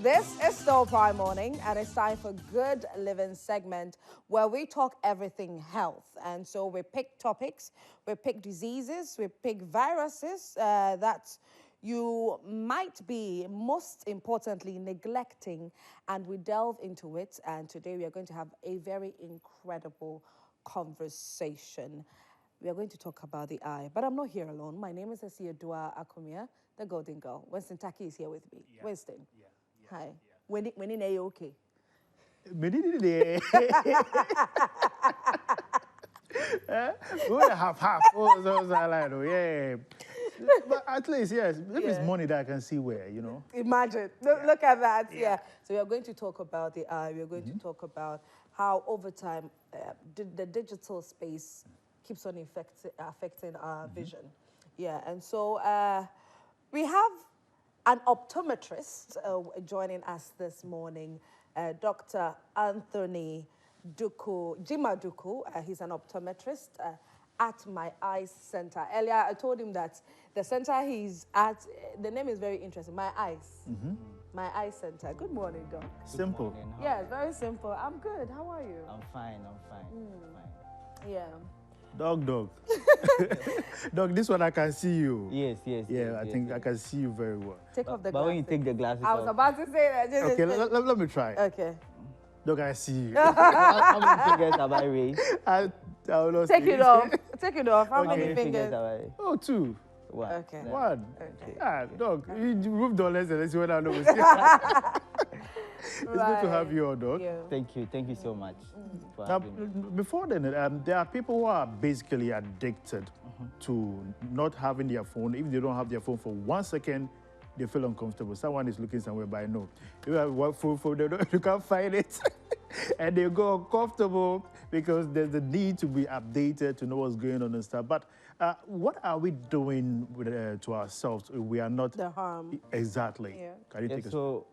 This is Still Prime Morning, and it's time for Good Living segment where we talk everything health. And so we pick topics, we pick diseases, we pick viruses that you might be most importantly neglecting, and we delve into it. And today we are going to have a very incredible conversation. We are going to talk about the eye, but I'm not here alone. My name is Dua Akumia, the Golden Girl. Winston Taki is here with me. Yeah. Winston. Yeah. Hi. When in a okay? We half. Oh, so like, yeah. But at least, yes, if it's money that I can see where, you know. Imagine. Look at that. Yeah. So we are going to talk about the eye. We are going to talk about how over time the digital space keeps on affecting our vision. Yeah. And so we have an optometrist joining us this morning, Dr. Anthony Jima Duku. He's an optometrist at My Eyes Center. Earlier, I told him that the center he's at, the name is very interesting, My Eyes. My Eyes Center. Good morning, Doc. Simple. Morning. Yeah, very simple. I'm good. How are you? I'm fine. Fine. Yeah. Dog. Dog, this one I can see you. Yes. Yeah, I think I can see you very well. Take off the But when you glasses. take the glasses I was off, about to say that. Just Okay, let me try. Okay. Dog, I see you. how many fingers have I raised? I will not Take see it off. Take it off. How Okay. How many many fingers fingers? have I raised? Oh, two. One. Okay. Yeah. One. Okay. Yeah, dog, you moved on less and let's see what I know. It's good to have you on, dog. Yeah. Thank you so much for Now, having me. before then, there are people who are basically addicted to not having their phone. If they don't have their phone for 1 second, they feel uncomfortable. Someone is looking somewhere, but I know. You have one phone, you can't find it. And they go uncomfortable because there's a need to be updated to know what's going on and stuff. But what are we doing with, to ourselves if we are not... The harm. Exactly. Yeah. Can you take us? So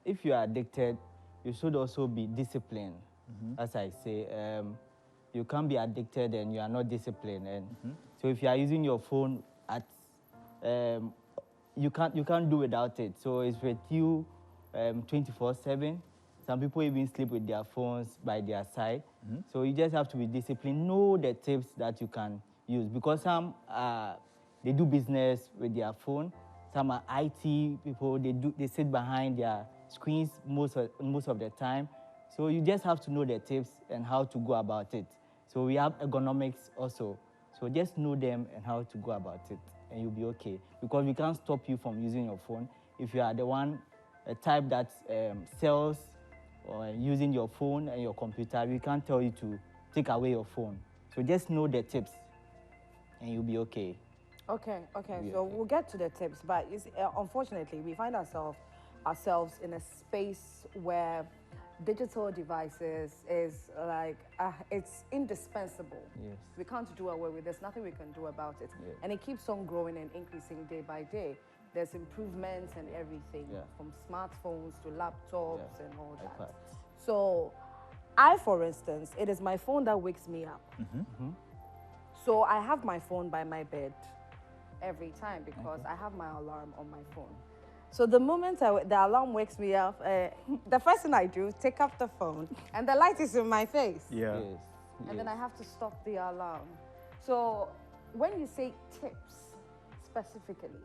if you are addicted, you should also be disciplined. As I say, you can't be addicted and you are not disciplined. And so if you are using your phone at you can't do without it. So it's with you 24/7. Some people even sleep with their phones by their side. So you just have to be disciplined. Know the tips that you can use, because some they do business with their phone. Some are IT people. They sit behind their screens most of the time. So you just have to know the tips and how to go about it. So we have ergonomics also. So just know them and how to go about it, and you'll be okay. Because we can't stop you from using your phone. If you are the one type that sells or using your phone and your computer, we can't tell you to take away your phone. So just know the tips, and you'll be okay. Okay. So we'll get to the tips, but you see, unfortunately, we find ourselves in a space where digital devices is like it's indispensable. Yes. We can't do away with. There's nothing we can do about it, Yeah. and it keeps on growing and increasing day by day. There's improvements and everything, from smartphones to laptops and all that. iPads. So, for instance, it is my phone that wakes me up. So I have my phone by my bed every time because I have my alarm on my phone. So the moment the alarm wakes me up, the first thing I do, take up the phone, and the light is in my face. Yeah. Yes. And then I have to stop the alarm. So when you say tips specifically,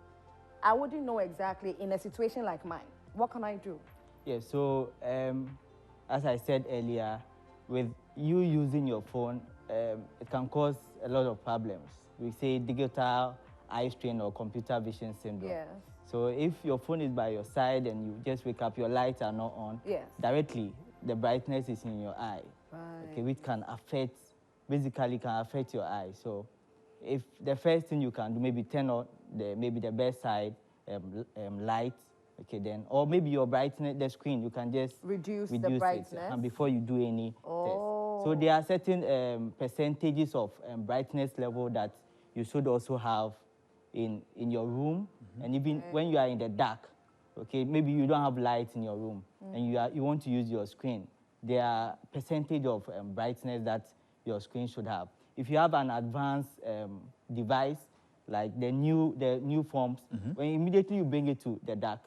I wouldn't know exactly in a situation like mine. What can I do? Yeah, so as I said earlier, with you using your phone, it can cause a lot of problems. We say digital eye strain or computer vision syndrome. Yes. So if your phone is by your side and you just wake up, your lights are not on, Yes. directly the brightness is in your eye, okay, which can basically affect your eye. So if the first thing you can do, maybe turn on the bedside light, okay, then, or maybe your brightness, the screen, you can just Reduce the it brightness? and before you do any Oh. test. So there are certain percentages of brightness level that you should also have in your room, and even when you are in the dark, okay, maybe you don't have lights in your room and you want to use your screen. There are percentage of brightness that your screen should have. If you have an advanced device like the new forms, when immediately you bring it to the dark,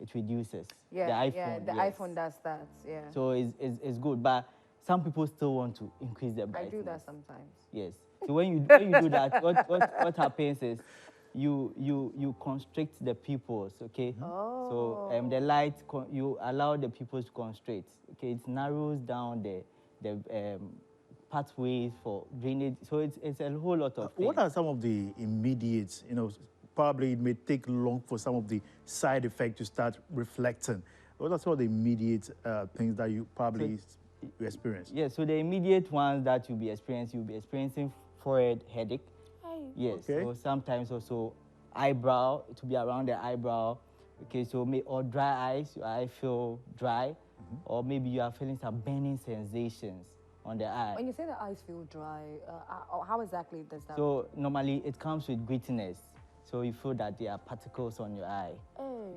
it reduces. Yeah, the iPhone, yeah, the yes. iPhone does that. Yeah, So it's good, but some people still want to increase the I brightness. do that sometimes. Yes. So when you do that, what happens is you constrict the pupils. Okay. Oh. So the light you allow the pupils to constrict. Okay. It narrows down the pathways for drainage. So it's a whole lot of things. What are some of the immediate, probably it may take long for some of the side effects to start reflecting. What are some of the immediate things that you probably you experience? Yeah, so the immediate ones that you'll be experiencing forehead headache. Yes, Okay. so sometimes also eyebrow, to be around the eyebrow. Okay, so or dry eyes, your eye feel dry, or maybe you are feeling some burning sensations on the eye. When you say the eyes feel dry, how exactly does that? So normally it comes with grittiness. So you feel that there are particles on your eye.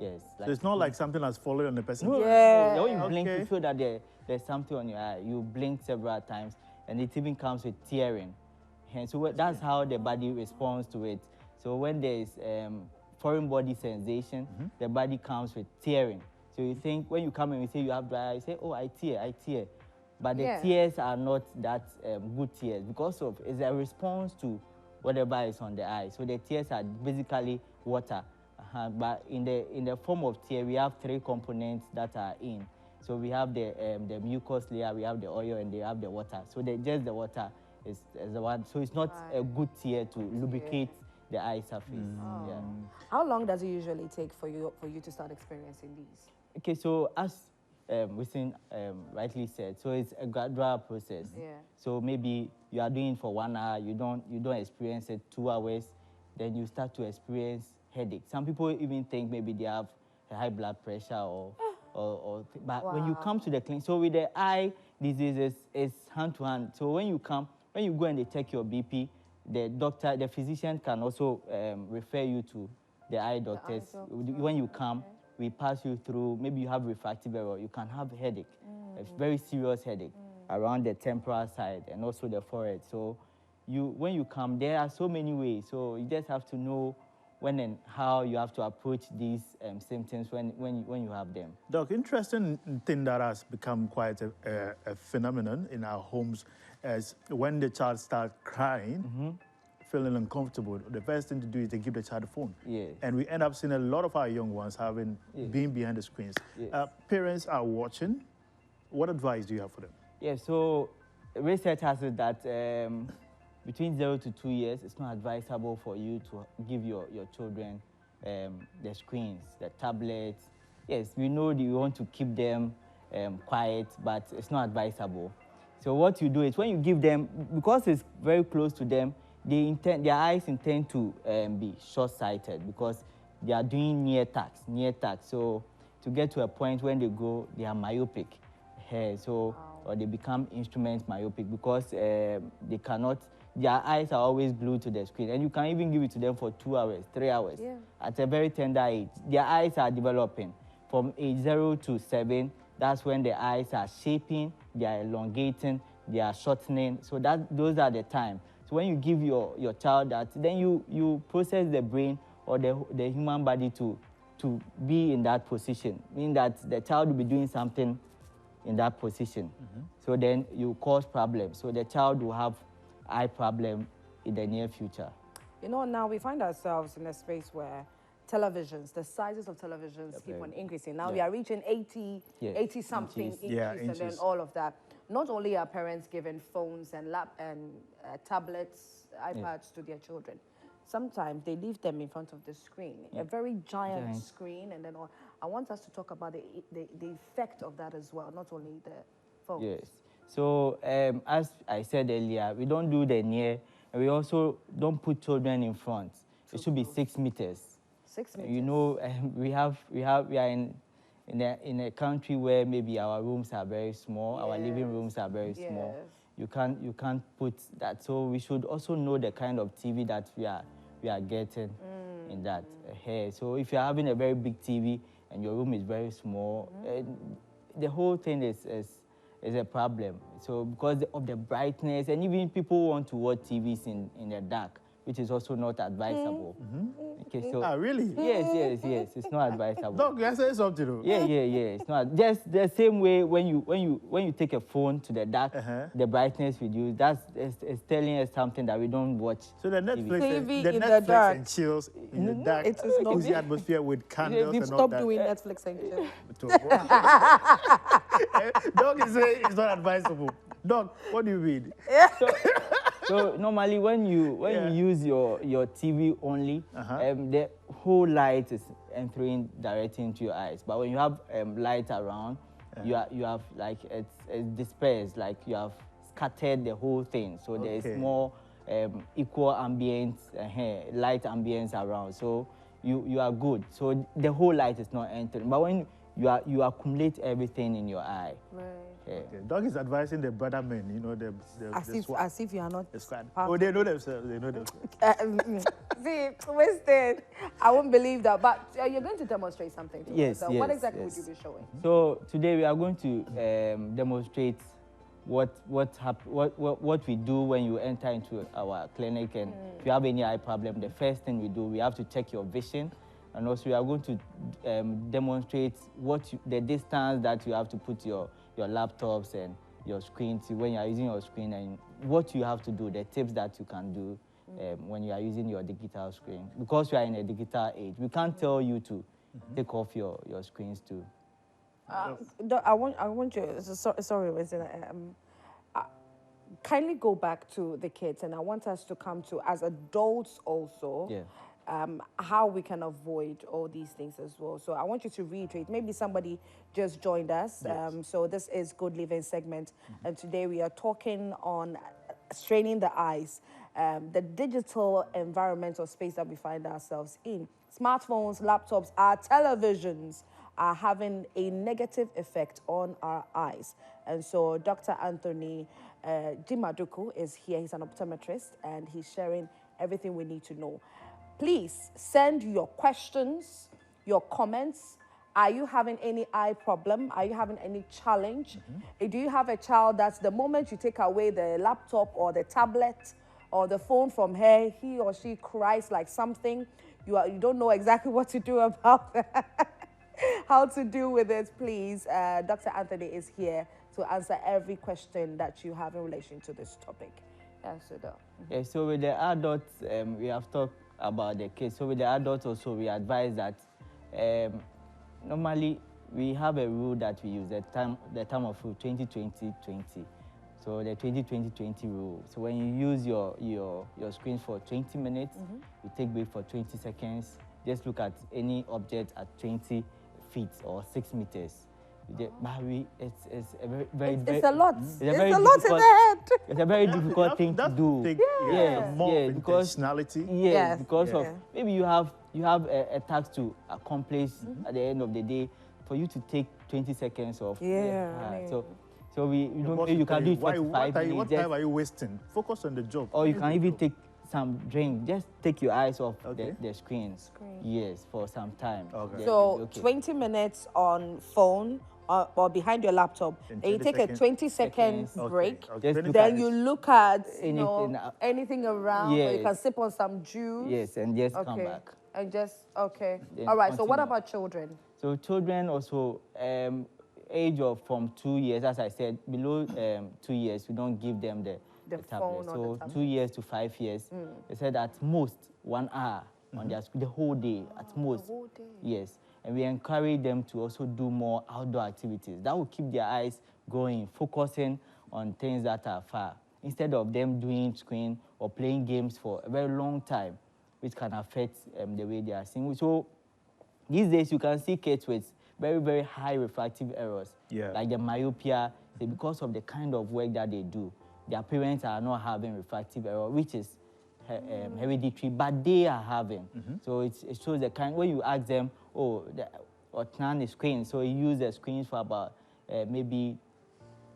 Yes. So it's not like something that's falling on the person? No, Yeah. when you blink, you Okay. feel that there's something on your eye. You blink several times, and it even comes with tearing. And so that's how the body responds to it. So when there is foreign body sensation, the body comes with tearing. So you think, when you come and you say you have dry eye, you say, oh, I tear. But the tears are not that good tears, because it's a response to whatever is on the eye. So the tears are basically water. But in the form of tear, we have three components that are in. So we have the mucus layer, we have the oil, and they have the water. So just the water is the one. So it's not a good tear to lubricate the eye surface. Yeah. How long does it usually take for you to start experiencing these? Okay, so as Wisin rightly said, so it's a gradual process. Yeah. So maybe you are doing it for 1 hour, you don't experience it 2 hours, then you start to experience headache. Some people even think maybe they have a high blood pressure but when you come to the clinic, so with the eye diseases, it's hand to hand. So when you go and they check your BP, the physician can also refer you to the eye doctors. When you come, we pass you through, maybe you have refractive error, you can have a headache, a very serious headache around the temporal side and also the forehead. So when you come, there are so many ways. So you just have to know when and how you have to approach these symptoms when you have them. Doc, interesting thing that has become quite a phenomenon in our homes is when the child starts crying, feeling uncomfortable, the first thing to do is to give the child a phone. Yes. And we end up seeing a lot of our young ones being behind the screens. Yes. Parents are watching. What advice do you have for them? Yeah, so research has said that between 0 to 2 years, it's not advisable for you to give your children the screens, the tablets. Yes, we know that you want to keep them quiet, but it's not advisable. So what you do is when you give them, because it's very close to them, their eyes intend to be short-sighted because they are doing near task. So to get to a point when they go, they are myopic. Or they become instrument myopic because they cannot, their eyes are always glued to the screen. And you can even give it to them for 2 hours, 3 hours. Yeah. At a very tender age, their eyes are developing. From age 0 to 7, that's when the eyes are shaping, they are elongating, they are shortening. So those are the time. So when you give your child that, then you process the brain or the human body to be in that position, meaning that the child will be doing something in that position. So then you cause problems. So the child will have eye problem in the near future. Now we find ourselves in a space where televisions, the sizes of televisions keep on increasing. Now we are reaching 80 something inches, and then all of that. Not only are parents giving phones and tablets, iPads to their children, sometimes they leave them in front of the screen, a very giant screen, and then I want us to talk about the effect of that as well, not only the phones. Yes. So as I said earlier, we don't do the near, and we also don't put children in front. It should be 6 meters. 6 meters. We are in a country where maybe our rooms are very small, our living rooms are very small. You can't put that. So we should also know the kind of TV that we are getting in that. So if you're having a very big TV and your room is very small, the whole thing is a problem. So because of the brightness, and even people want to watch TVs in the dark which is also not advisable. Okay, so really? yes, it's not advisable. Doc, you say something, though. Yeah. It's not just the same way when you take a phone to the dark, the brightness reduce. It's telling us something that we don't watch. So the Netflix, TV the in the Netflix dark. and chills in the dark, It is not. cozy atmosphere with candles and all Stop that. doing Netflix and chill. Doc is saying it's not advisable. Doc, what do you mean? So normally when you use your TV only, the whole light is entering directly into your eyes. But when you have light around, you have like it's dispersed, like you have scattered the whole thing. So there is more equal ambience, light ambience around. So you are good. So the whole light is not entering. But when you accumulate everything in your eye. Right. Yeah. Okay. Doc is advising the brother men, you know, As if you are not. the squad. part Oh, they know themselves. They know themselves. See, wasted. I won't believe that. But you're going to demonstrate something to us. Yes, So yes, what exactly yes. would you be showing? So today we are going to demonstrate what we do when you enter into our clinic, and if you have any eye problem, the first thing we have to check your vision, and also we are going to demonstrate the distance that you have to put your laptops and your screen to when you are using your screen, and what you have to do, the tips that you can do when you are using your digital screen. Because we are in a digital age, we can't tell you to take off your screens too. I want you. Sorry, Winston. Kindly go back to the kids, and I want us to come to as adults also. Yeah. How we can avoid all these things as well. So I want you to reiterate. Maybe somebody just joined us. Yes. So this is Good Living segment, and today we are talking on straining the eyes, the digital environment or space that we find ourselves in. Smartphones, laptops, our televisions are having a negative effect on our eyes. And so Dr. Anthony Dimaduku is here. He's an optometrist, and he's sharing everything we need to know. Please send your questions, your comments. Are you having any eye problem? Are you having any challenge? Do you have a child that's the moment you take away the laptop or the tablet or the phone from her, he or she cries like something? You don't know exactly what to do about that. How to deal with it, please. Dr. Anthony is here to answer every question that you have in relation to this topic. Yeah, so with the adults, we have talked about the kids. So with the adults also, we advise that normally we have a rule that we use, the time of rule 20-20-20. So the 20-20-20 rule. So when you use your screen for 20 minutes, you take break for 20 seconds. Just look at any object at 20 feet or 6 meters. But it's a very it's a lot. It's a lot in the head. It's a very difficult thing to do. More because intentionality. Yes, because of maybe you have a task to accomplish at the end of the day. For you to take 20 seconds off. So you can do it for 5 minutes. What time are you wasting? Focus on the job. Or you can even take some drink. Just take your eyes off the screen. Yes, for some time. Okay. So 20 minutes on phone or behind your laptop, and you take a 20-second break. Then you look at anything around, or you can sip on some juice. Yes, and just come back. And just, all right, continue. so what about children? So children also, age of from 2 years, as I said, below 2 years, we don't give them the tablet. So 2 years to 5 years, they said at most 1 hour on their screen, the whole day, at most. The whole day. Yes, and we encourage them to also do more outdoor activities. That will keep their eyes going, focusing on things that are far, instead of them doing screen or playing games for a very long time, which can affect the way they are seeing. So these days, you can see kids with very, very high refractive errors, like the myopia, because of the kind of work that they do. Their parents are not having refractive error, which is hereditary, but they are having. So it shows the kind, when you ask them, or turn the screen, so you use the screens for about maybe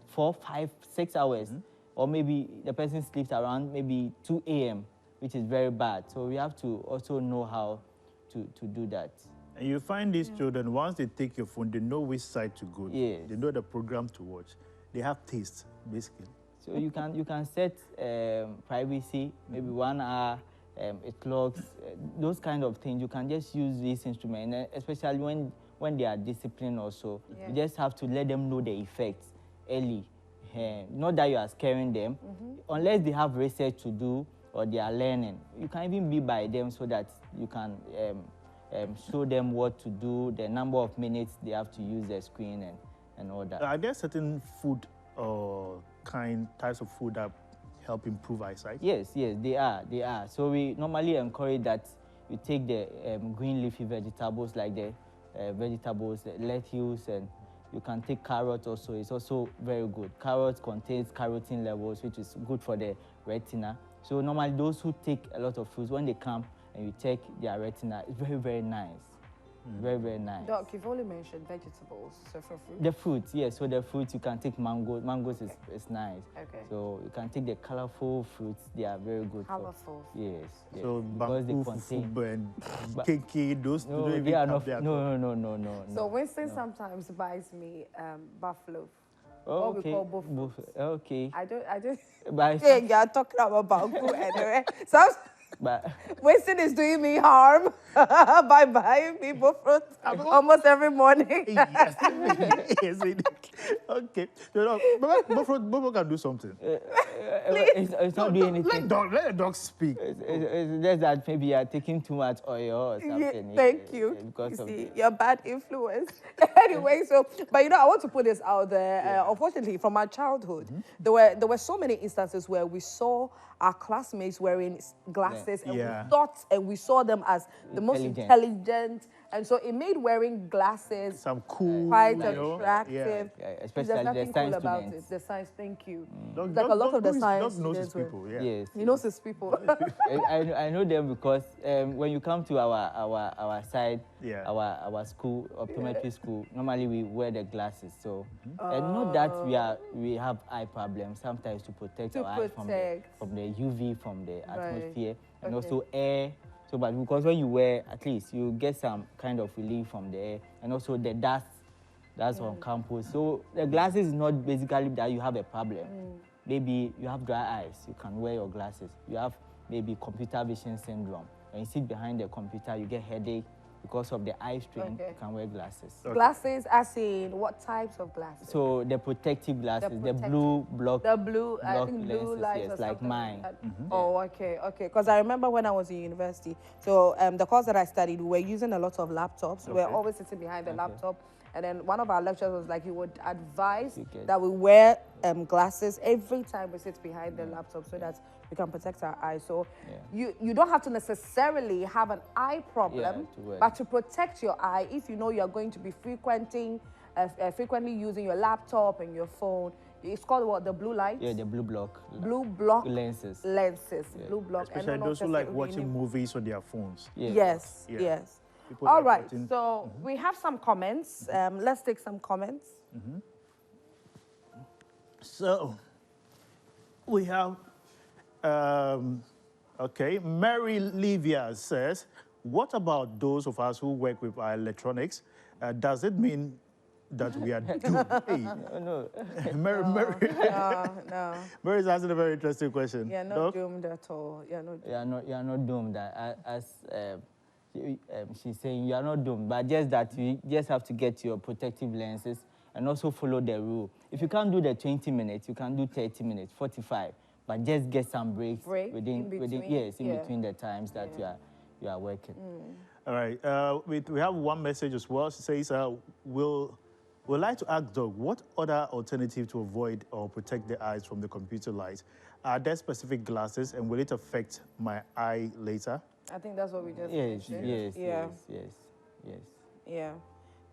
4, 5, 6 hours, or maybe the person sleeps around maybe 2 a.m., which is very bad. So we have to also know how to do that. And you find these children, once they take your phone, they know which side to go. Yes. They know the program to watch. They have taste, basically. So you can set privacy, maybe 1 hour it locks, those kind of things. You can just use this instrument, and especially when they are disciplined also. Yeah. You just have to let them know the effects early. Not that you are scaring them. Unless they have research to do or they are learning, you can even be by them so that you can show them what to do, the number of minutes they have to use the screen and all that. Are there certain food or types of food that help improve eyesight? Yes, they are. So we normally encourage that you take the green leafy vegetables like the vegetables, the lettuce, and you can take carrot also. It's also very good. Carrot contains carotene levels, which is good for the retina. So normally those who take a lot of fruits, when they come and you check their retina, it's very, very nice. Very, very nice. Doc, you've only mentioned vegetables, so for fruit? The fruits, yes. So the fruits, you can take mango. Mangoes is nice. Okay. So you can take the colorful fruits. They are very good. Colorful. Yes. So because they bamboo, contain. fufu, and keke, those No, don't even they are have not. their No. So Winston sometimes buys me buffalo. Oh, what we call buffalo. Okay. I don't. But, Yeah, you're talking about bamboo anyway. So but Winston is doing me harm by buying me buffalo almost every morning. Yes. Yes, it- okay. So, Bobo can do something. it's not doing anything. Let the dog speak. It's just that maybe you are taking too much oil or something. Thank you. Because You of see, you're bad influence. Anyway, so, but I want to put this out there. Unfortunately, from my childhood, there were so many instances where we saw our classmates wearing glasses, and Yeah. we thought and we saw them as the most intelligent, and so it made wearing glasses Some cool, quite you know, attractive. yeah, There's especially the nothing cool science about students. it. The science, thank you. Dog, Like a lot of the dog science knows his students were- people. Yeah. Yes. He knows his people. I know them because when you come to our side, Yeah. our school, optometry school, normally we wear the glasses. So not that we have eye problems. Sometimes to protect To our eyes from the UV, from the atmosphere, and also air. So, but because when you wear, at least you get some kind of relief from the air, and also the dust that's on campus. So the glasses is not basically that you have a problem. Maybe you have dry eyes, you can wear your glasses. You have maybe computer vision syndrome. When you sit behind the computer, you get headache because of the eye strain. You can wear glasses. Glasses, as in what types of glasses? So the protective glasses, the blue block. The blue, I block think blue lenses, lights yes, or like something mine. that. Oh, okay. Because I remember when I was in university, so the course that I studied, we were using a lot of laptops. We were always sitting behind the laptop. And then one of our lecturers was like, he would advise that we wear glasses every time we sit behind the laptop so that we can protect our eyes. So you don't have to necessarily have an eye problem, but to protect your eye, if you know you're going to be frequently using your laptop and your phone, it's called what, the blue light? Yeah, the blue block. Blue block lenses. Blue block. Especially those who like watching movies on their phones. Yes. People All like right, watching- so we have some comments. Let's take some comments. So, we have, okay, Mary Livia says, what about those of us who work with our electronics? Does it mean that we are doomed? Hey. No. Mary, No. Mary's asking a very interesting question. You're not Doc? doomed at all. You're not doomed. You are not doomed. As she's saying, you are not doomed, but just that you just have to get your protective lenses and also follow the rule. If you can't do the 20 minutes, you can do 30 minutes, 45, but just get some breaks within between the times that you are working. All right. We have one message as well. She says, we'd like to ask Doug, what other alternative to avoid or protect the eyes from the computer light? Are there specific glasses, and will it affect my eye later? I think that's what we just Yes, mentioned. yes. Yeah,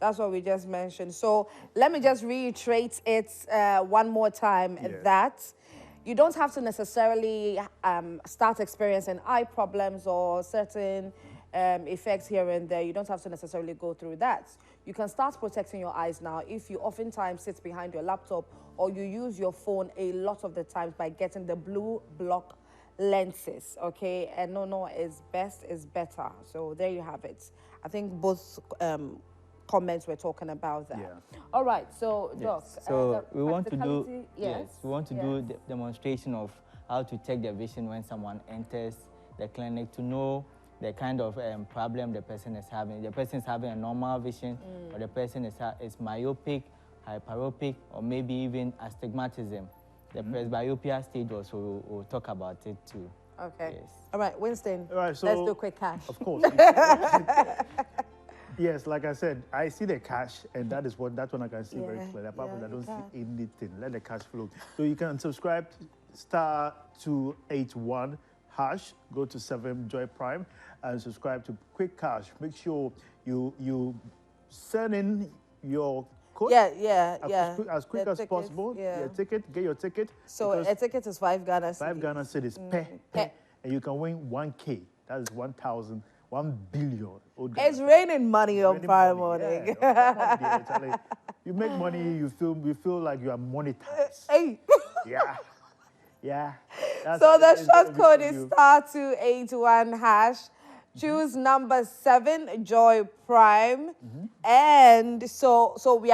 that's what we just mentioned. So let me just reiterate it one more time that you don't have to necessarily start experiencing eye problems or certain effects here and there. You don't have to necessarily go through that. You can start protecting your eyes now if you oftentimes sit behind your laptop or you use your phone a lot of the times by getting the blue block lenses, okay? And no is best is better. So there you have it. I think both comments were talking about that. Yeah. All right, so Doc. So we want to do practicality, we want to do the demonstration of how to check the vision when someone enters the clinic to know the kind of problem the person is having. The person is having a normal vision, or the person is myopic, hyperopic, or maybe even astigmatism. The presbyopia stage also, we'll talk about it too. Okay. Yes. All right, Winston. All right, so let's do quick cash. Of course. Yes, like I said, I see the cash, and that's one I can see very clearly. Apart from that, I don't see anything. Let the cash flow. So you can subscribe *281#. Go to 7 Joy Prime and subscribe to Quick Cash. Make sure you send in your code. As quick as possible. Your ticket. Get your ticket. So a ticket is 5 Ghana cedis. 5 Ghana cedis. And you can win 1K. That is 1,000. 1 billion. It's raining money on Prime morning. Yeah. You make money, you feel like you are monetized. Hey. Yeah. So the short code is *281#. Choose number 7, Joy Prime. And so we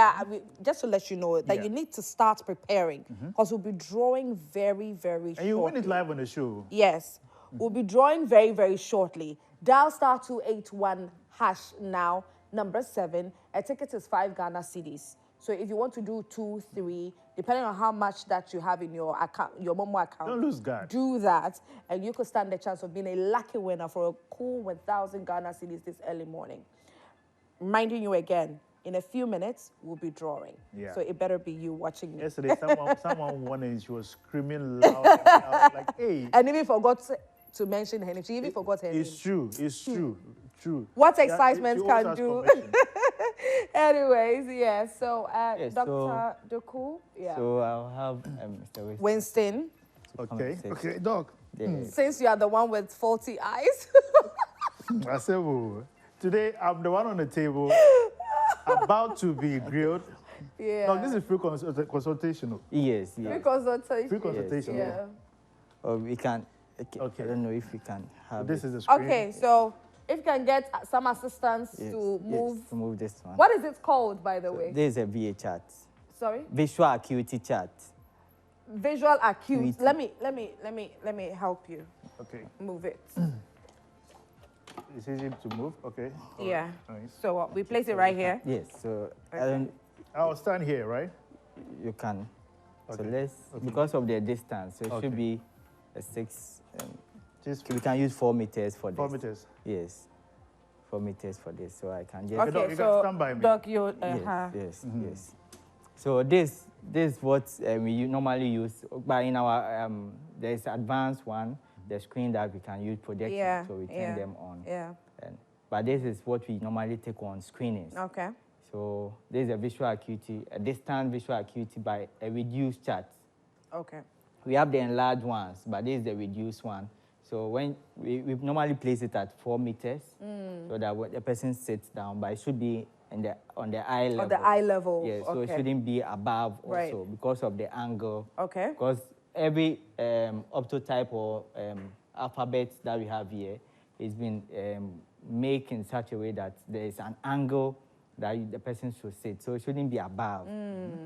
just to let you know that you need to start preparing, because we'll be drawing very, very shortly. And you win it live on the show. Yes. We'll be drawing very, very shortly. Dial *281# now, number 7. A ticket is 5 Ghana cedis. So if you want to do 2, 3, depending on how much that you have in your account, your Momo account, don't lose God. Do that, and you could stand the chance of being a lucky winner for a cool 1,000 Ghana cedis this early morning. Reminding you again, in a few minutes, we'll be drawing. Yeah. So it better be you watching me. Yesterday, someone won and she was screaming loud and loud, like, hey. And even forgot to mention her name. She even forgot her name. It's true. True. What excitement can do. Anyways, yeah. So, Dr. Doku, So I'll have Mr. Winston. Okay, Doc. Since you are the one with faulty eyes. I said, well, today I'm the one on the table about to be grilled. Yeah. No, this is free consultation. Yes. Free consultation. Free consultation. Yeah. Or we can. Okay. I don't know if we can have. This is the screen. Okay, so if you can get some assistance to move. Yes, to move this one. What is it called, by the way? This is a VA chart. Sorry. Visual acuity chart. Visual acuity. Let me help you. Okay. Move it. It's easy to move. Okay. Yeah. Nice. So we place it right here. Yes. So I'll stand here, right? You can. Okay. So let's because of the distance. So it should be a 6. We can use 4 meters for this. 4 meters. Yes. 4 meters for this. So I can just. Okay. Doc, you can stand by me. Doc, you. Yes. So this is what we normally use. But in our there's advanced one, the screen that we can use projection. So we turn them on. Yeah. But this is what we normally take on screenings. Okay. So this is a visual acuity, a distant visual acuity by a reduced chart. Okay. We have the enlarged ones, but this is the reduced one. So when we normally place it at 4 meters, so that when the person sits down, but it should be on the eye level. On the eye level. Yes, so it shouldn't be above also because of the angle. Okay. Because every optotype or alphabet that we have here is been made in such a way that there is an angle that the person should sit. So it shouldn't be above.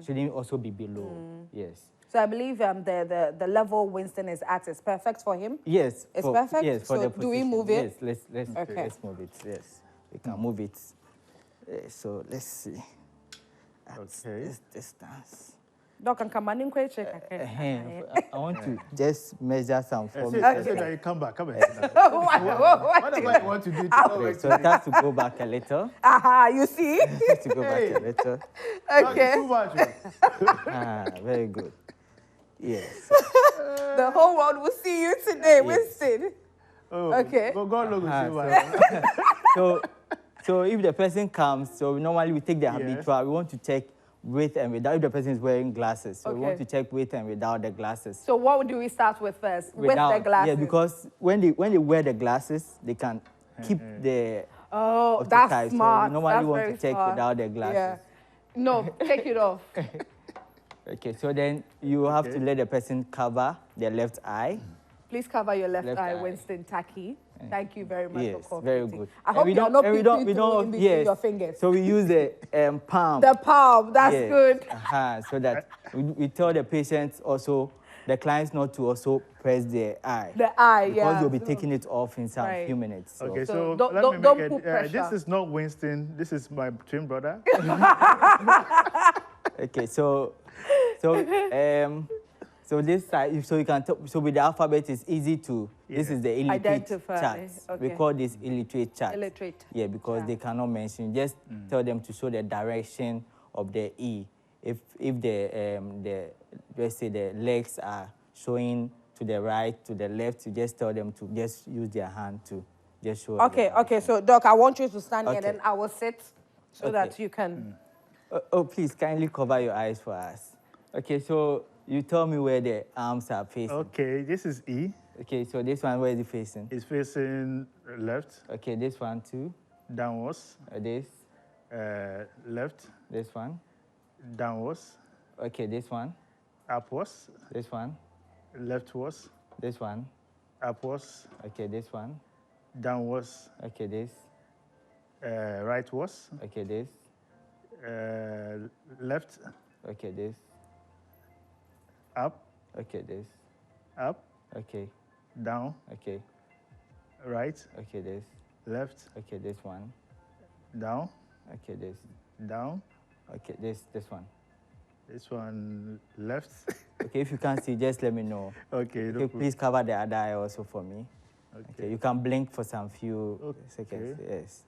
Shouldn't also be below. Yes. So I believe the level Winston is at is perfect for him? Yes. It's perfect? Yes, for the position. Do we move it? Yes, let's move it. Yes, we can move it. So let's see. This distance. Doc, and come on, check. I want to just measure some for me. I said that you come back. Come here. Whatever I want to do. So it has to go back a little. You see? It has to go back a little. Okay. Too much. Very good. Yes. The whole world will see you today, Winston. Okay. God knows. So if the person comes, so normally we take the habitual. We want to check with and without, if the person is wearing glasses. So we want to check with and without the glasses. So what do we start with first? Without, with the glasses? Yeah, because when they wear the glasses, they can keep the that's smart. So we normally want to check without the glasses. Yeah. No, take it off. Okay, so then you have to let the person cover their left eye. Please cover your left eye, Winston Taki. Thank you very much for cooperating. Very good. I hope you're not peeping in between your fingers. So we use the palm. The palm, that's good. So that we tell the patients also the clients not to also press their eye. The eye, because yeah. you'll be taking it off in some Right. few minutes. So. Okay, So so don't- let don't- me don't make put it. pressure. This is not Winston. This is my twin brother. Okay, so this side, so you can so with the alphabet it's easy to. This is the illiterate Identify, chart. We okay. call this illiterate chart. Illiterate Yeah, because they cannot mention. Just tell them to show the direction of the E. If the let's say the legs are showing to the right, to the left, you just tell them to just use their hand to just show. Okay, okay. So, Doc, I want you to stand here, Okay. then I will sit so that you can. Please kindly cover your eyes for us. Okay, so you tell me where the arms are facing. Okay, this is E. Okay, so this one, where is it facing? It's facing left, Okay, this one too. downwards, This, left, this one. downwards, Okay, this one, upwards, this one, leftwards, this one. upwards, Okay, this one. downwards, Okay, this. rightwards, Okay, this. left, Okay, this. up, Okay, this. up, Okay, down, okay, right, okay, this. left, Okay, this one. down, Okay, this. down. Okay, this one. This one left. Okay, if you can't see, just let me know. Okay, no Okay, problem. please cover the other eye also for me. Okay, you can blink for some few seconds. Yes.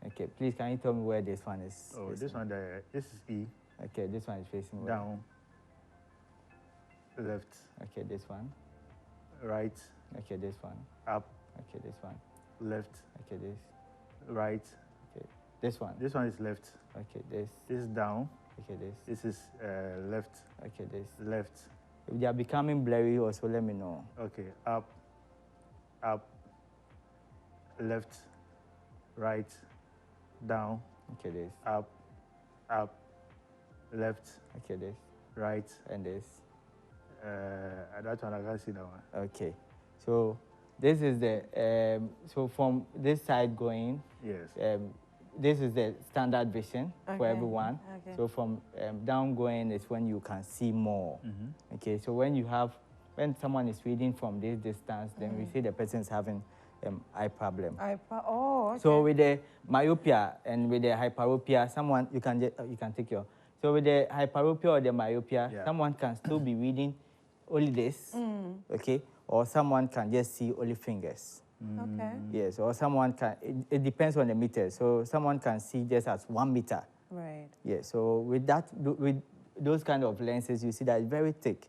Okay, please can you tell me where this one is? Oh, facing? this one there. This is E. Okay, this one is facing where? Down. Left. Okay, this one. Right. Okay, this one. Up. Okay, this one. Left. Okay, this. Right. Okay, this one. This one is left. Okay, this. This is down. Okay, this. This is left. Okay, this. Left. If they are becoming blurry, also let me know. Okay. Up. Up. Left. Right. Down. Okay, this. Up. Up. Left. Okay, this. Right. And this. That one I can't see that one. Okay, so this is the so from this side going. Yes. This is the standard vision for Okay, everyone. okay. So from down going is when you can see more. Okay, so when someone is reading from this distance, then we say the person is having eye problem. Oh, okay. So with the myopia and with the hyperopia, someone you can take your. So with the hyperopia or the myopia, someone can still be reading only this, okay, or someone can just see only fingers. Okay. Yes, or someone can. It depends on the meter. So someone can see just as 1 meter. Right. Yeah. So with those kind of lenses, you see that it's very thick.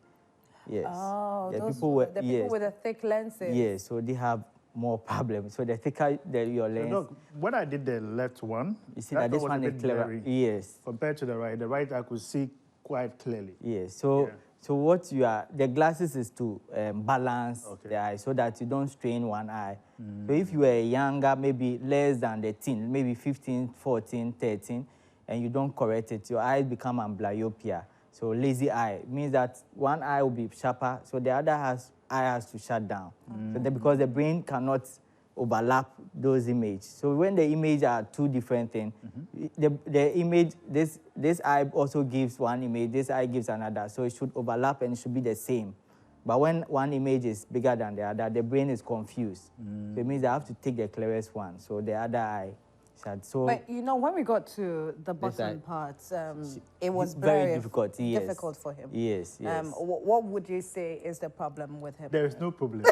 Yes. Oh, yeah, those, people were, the people with the thick lenses. Yes, so they have more problems. So the thicker your lens, Look, when I did the left one, you see that this was a one is bit clearer. blurry Yes. compared to the right I could see quite clearly. Yes. So Yeah. so what you are, the glasses is to balance Okay. the eye so that you don't strain one eye. So if you are younger, maybe less than the teen, maybe 15, 14, 13, and you don't correct it, your eyes become amblyopia. So lazy eye means that one eye will be sharper, so the other eye has to shut down. So because the brain cannot overlap those images. So when the image are two different things, the image, this eye also gives one image, this eye gives another. So it should overlap and it should be the same. But when one image is bigger than the other, the brain is confused. So it means I have to take the clearest one. So the other eye should. So But you know, when we got to the bottom side. parts, it was very difficult. Yes. difficult for him. Yes, yes. What would you say is the problem with him? There is no problem.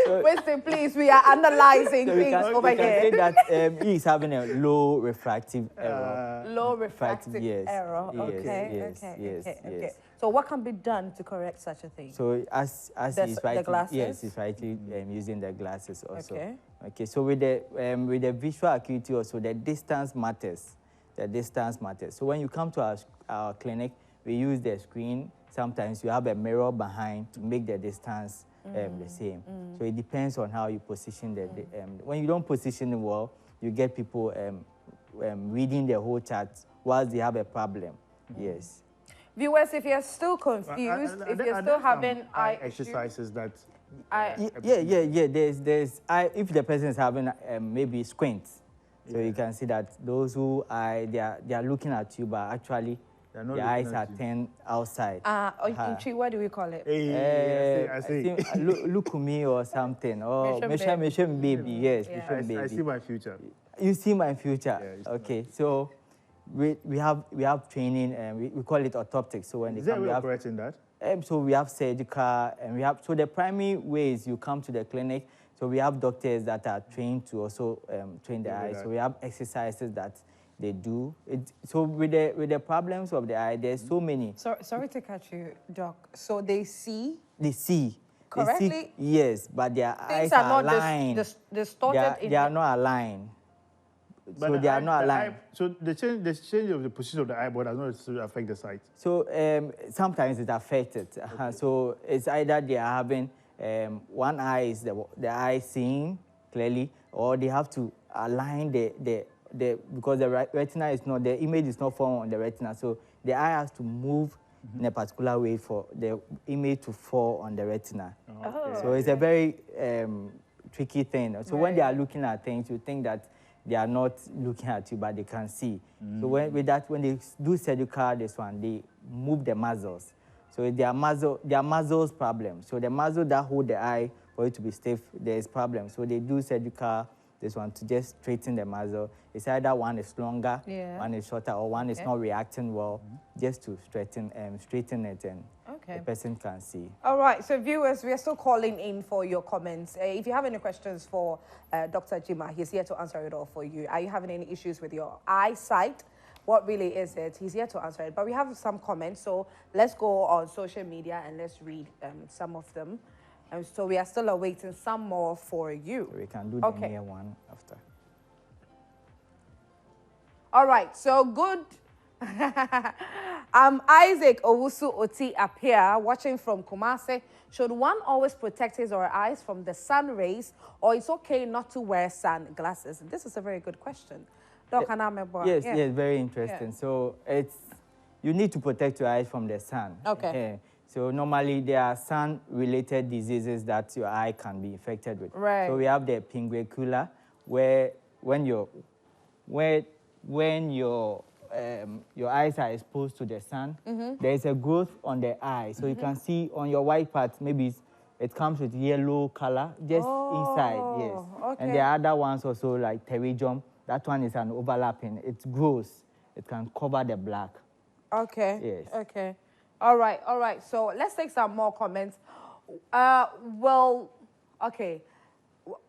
Winston, please, we are analyzing So we things can, over we can say here. that he is having a low refractive error. Low refractive yes, error. yes, Okay, yes, okay, yes, okay, okay. yes. So what can be done to correct such a thing? So as The- he's the writing, glasses? yes, he's writing using the glasses also. Okay. Okay. So with the visual acuity also, the distance matters. The distance matters. So when you come to our clinic, we use the screen. Sometimes you have a mirror behind to make the distance the same. So it depends on how you position the. When you don't position it well, you get people reading the whole chart whilst they have a problem. Yes. Viewers, if you're still confused, if you're still having eye exercises that Yeah. There's if the person is having maybe squint, so you can see that those who they are looking at you, but actually the eyes are turned outside. In Chi, what do we call it? Hey, I see. Lukumi or something. Or Mission Baby. Yes, Yeah. Mission Baby. I see my future. You see my future. Yeah, Okay, so we have training and we call it Optometrist. So when Is they there come, a we way of have correcting that? so we have surgical and we have, so the primary way is you come to the clinic. So we have doctors that are trained to also train the eye. So we have exercises that they do. So with the problems of the eye, there's so many. Sorry to catch you, Doc. So they see correctly? They see, yes, but their eyes are are not aligned. distorted. They are not aligned. But so they are not aligned. So the change of the position of the eyeball does not necessarily affect the sight. So sometimes it affects it. Okay. So it's either they are having one eye is the eye seeing clearly, or they have to align the because the retina is not, the image is not formed on the retina. So the eye has to move in a particular way for the image to fall on the retina. Oh. So it's a very tricky thing. So when they are looking at things, you think that they are not looking at you, but they can see. So when they do surgical, this one, they move the muscles. So their muscles problem. So the muscle that hold the eye for it to be stiff, there is problem. So they do surgical, this one, to just straighten the muzzle. It's either one is longer, one is shorter, or one is not reacting well, just to straighten it, and the person can see. All right, so viewers, we are still calling in for your comments. If you have any questions for Dr. Jima, he's here to answer it all for you. Are you having any issues with your eyesight? What really is it? He's here to answer it. But we have some comments, so let's go on social media and let's read some of them. And so we are still awaiting some more for you. So we can do the near one after. All right, so good. Isaac Owusu Oti Apia, watching from Kumasi. Should one always protect his or her eyes from the sun rays, or it's okay not to wear sunglasses? This is a very good question. Yes, very interesting. Yeah. So you need to protect your eyes from the sun. Okay. So normally there are sun-related diseases that your eye can be infected with. Right. So we have the pinguicula, where when your eyes are exposed to the sun, there is a growth on the eye. So you can see on your white part, maybe it comes with yellow color just inside. Yes. Okay. And there are other ones also like pterygium. That one is an overlapping. It grows. It can cover the black. Okay. Yes. Okay. All right. All right. So let's take some more comments. Well, okay.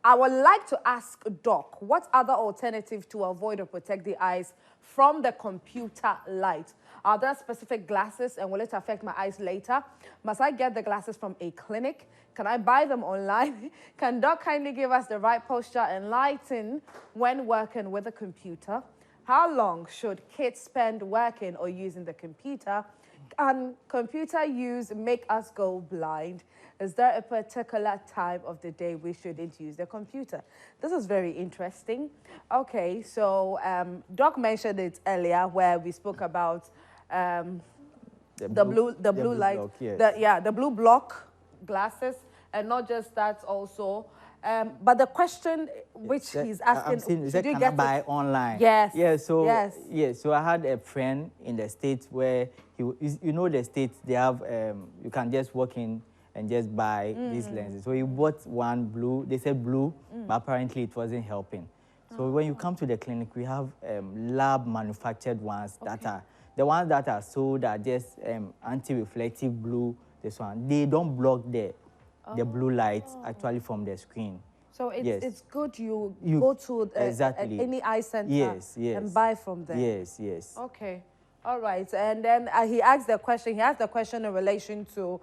I would like to ask Doc, what other alternative to avoid or protect the eyes from the computer light? Are there specific glasses, and will it affect my eyes later? Must I get the glasses from a clinic? Can I buy them online? Can Doc kindly give us the right posture and lighting when working with a computer? How long should kids spend working or using the computer? Can computer use make us go blind? Is there a particular time of the day we shouldn't use the computer? This is very interesting. Okay, so Doc mentioned it earlier where we spoke about the blue light, block, yes. the blue block glasses, and not just that also. But the question which he's asking, can I buy online? Yes. Yeah, so yes. So I had a friend in the States where the States, they have you can just walk in and just buy these lenses. So he bought one blue. They said blue, but apparently it wasn't helping. So when you come to the clinic, we have lab manufactured ones that are the ones that are sold are just anti-reflective blue. This one, they don't block the blue light actually from the screen. So it's good you go to any eye center and buy from them. Yes, yes. Okay, all right. And then he asked the question. He asked the question in relation to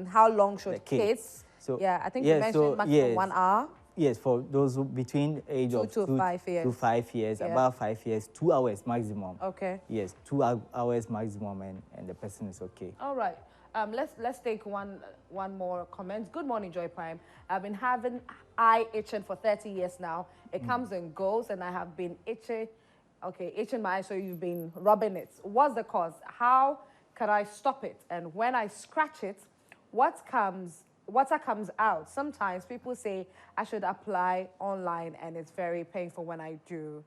how long should kids? So I think you mentioned maximum 1 hour. Yes, for those who between age of 2 to 5 years. To 5 years, about 5 years, 2 hours maximum. Okay. Yes, 2 hours maximum, and the person is okay. All right. Let's take one more comment. Good morning, Joy Prime. I've been having eye itching for 30 years now. It comes and goes, and I have been itching my eye, so you've been rubbing it. What's the cause? How can I stop it? And when I scratch it, water comes out. Sometimes people say I should apply online, and it's very painful when I do.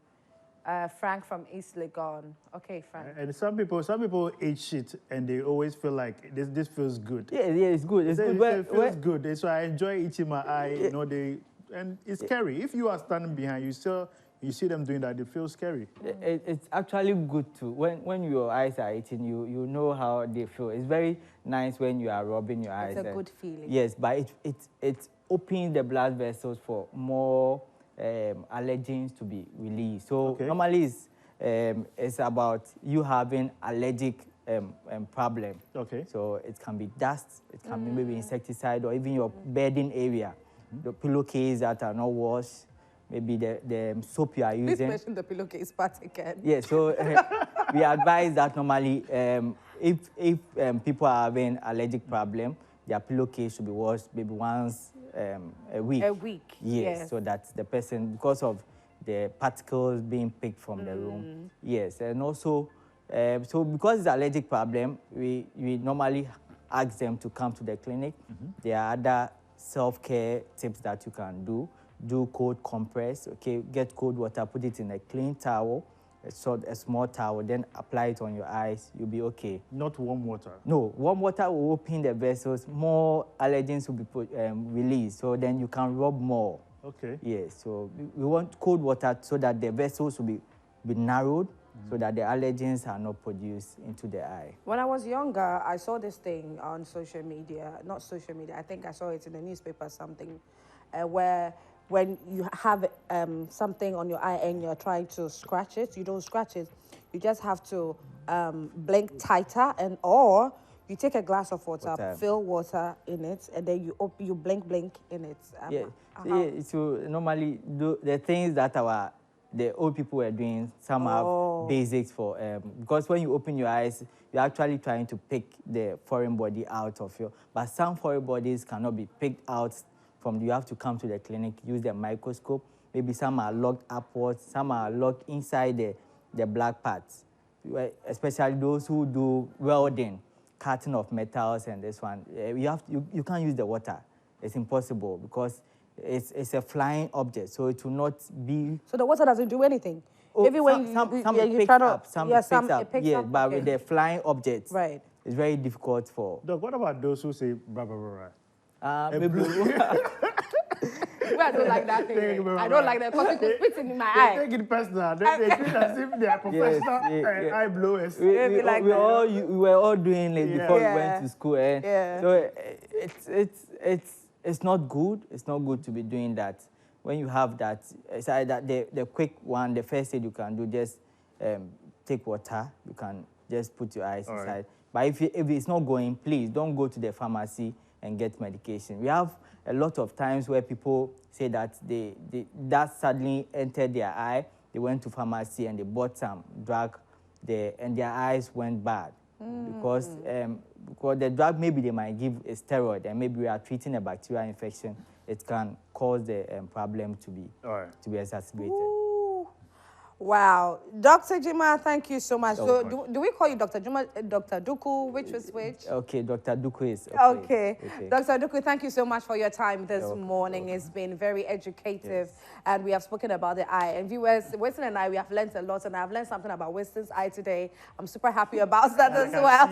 Frank from East Legon. Okay, Frank. And some people eat shit and they always feel like this feels good. Yeah, it's good. It's good. It feels good. So I enjoy eating my eye. You know, and it's scary. If you are standing behind, you see them doing that, it feels scary. It's actually good too. When your eyes are eating, you know how they feel. It's very nice when you are rubbing your eyes. It's a good feeling. Yes, but it's opening the blood vessels for more allergens to be released. So normally it's about you having allergic problem. Okay. So it can be dust, it can be maybe insecticide, or even your bedding area, the pillowcase that are not washed, maybe the soap you are using. Please mention the pillowcase part again. Yeah, so we advise that normally if people are having allergic problem, their pillowcase should be washed maybe once a week. A week, yes. So that the person, because of the particles being picked from the room. Yes, and also, so because it's an allergic problem, we normally ask them to come to the clinic. There are other self-care tips that you can do. Do cold compress, okay? Get cold water, put it in a clean towel, a small towel, then apply it on your eyes. You'll be okay. Not warm water. No, warm water will open the vessels. More allergens will be released, so then you can rub more. Okay. Yes, so we want cold water so that the vessels will be narrowed, so that the allergens are not produced into the eye. When I was younger, I saw this thing on social media. Not social media. I think I saw it in the newspaper or something, where when you have something on your eye and you're trying to scratch it, you don't scratch it. You just have to blink tighter, or you take a glass of water, fill water in it, and then you blink in it. So normally the things that the old people were doing, some have basics for, because when you open your eyes, you're actually trying to pick the foreign body out of you. But some foreign bodies cannot be picked out from, you have to come to the clinic, use the microscope. Maybe some are locked upwards, some are locked inside the black parts. Especially those who do welding, cutting of metals and this one. You can't use the water. It's impossible because it's a flying object, so it will not be... So the water doesn't do anything? Some picks up, but with the flying objects, right, it's very difficult for... Doc, what about those who say blah, blah, blah, blah? I don't like that thing. I don't like that because it could spit in my eye. They take it personal. They treat as if they are professional eye blowers. We were all doing it before we went to school. So it's not good. It's not good to be doing that. When you have that, it's that the quick one, the first aid you can do, just take water. You can just put your eyes inside. Right. But if it's not going, please don't go to the pharmacy and get medication. We have a lot of times where people say that that suddenly entered their eye. They went to pharmacy and they bought some drug, and their eyes went bad because the drug maybe they might give a steroid, and maybe we are treating a bacterial infection. It can cause the problem to be exacerbated. Ooh. Wow. Dr. Jima, thank you so much. So do we call you Dr. Jima, Dr. Duku? Which was which? Okay, Dr. Duku is okay. Dr. Duku, thank you so much for your time this morning. It's been very educative, and we have spoken about the eye. And viewers, Winston and I, we have learned a lot, and I've learned something about Winston's eye today. I'm super happy about that as well.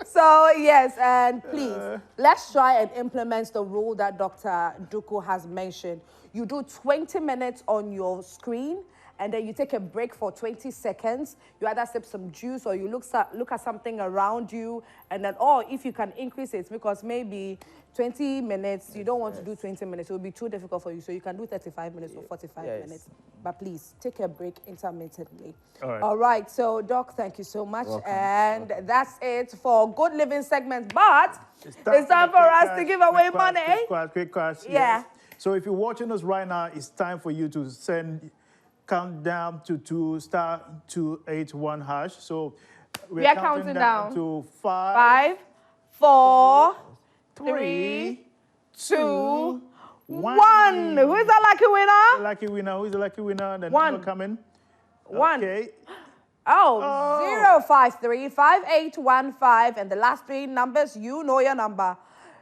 So yes, and please, let's try and implement the rule that Dr. Duku has mentioned. You do 20 minutes on your screen, and then you take a break for 20 seconds. You either sip some juice or you look at something around you, and then, or if you can increase it, because maybe 20 minutes, you don't want to do 20 minutes. It will be too difficult for you, so you can do 35 minutes or 45 minutes. But please, take a break intermittently. All right, so Doc, thank you so much. And that's it for Good Living segment, but it's time for us to give away money. Quick cash. Yeah. Yes. So if you're watching us right now, it's time for you to count down to *281#. So we are counting down to 5, 4, 3, 2, 1. Who is the lucky winner? The lucky winner. Who is the lucky winner? The number coming. 1. Okay. 0535815, and the last 3 numbers, you know your number.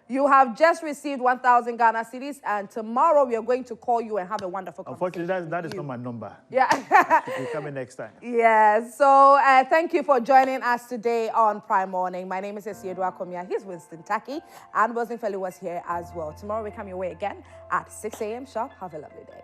You have just received 1,000 Ghana cedis, and tomorrow we are going to call you and have a wonderful conversation. Unfortunately, that is not my number. Yeah. You'll come in next time. Yeah. So thank you for joining us today on Prime Morning. My name is Esiedu Akomia. He's Winston Taki, and Wilson Felly was here as well. Tomorrow we come your way again at 6 a.m. sharp. Have a lovely day.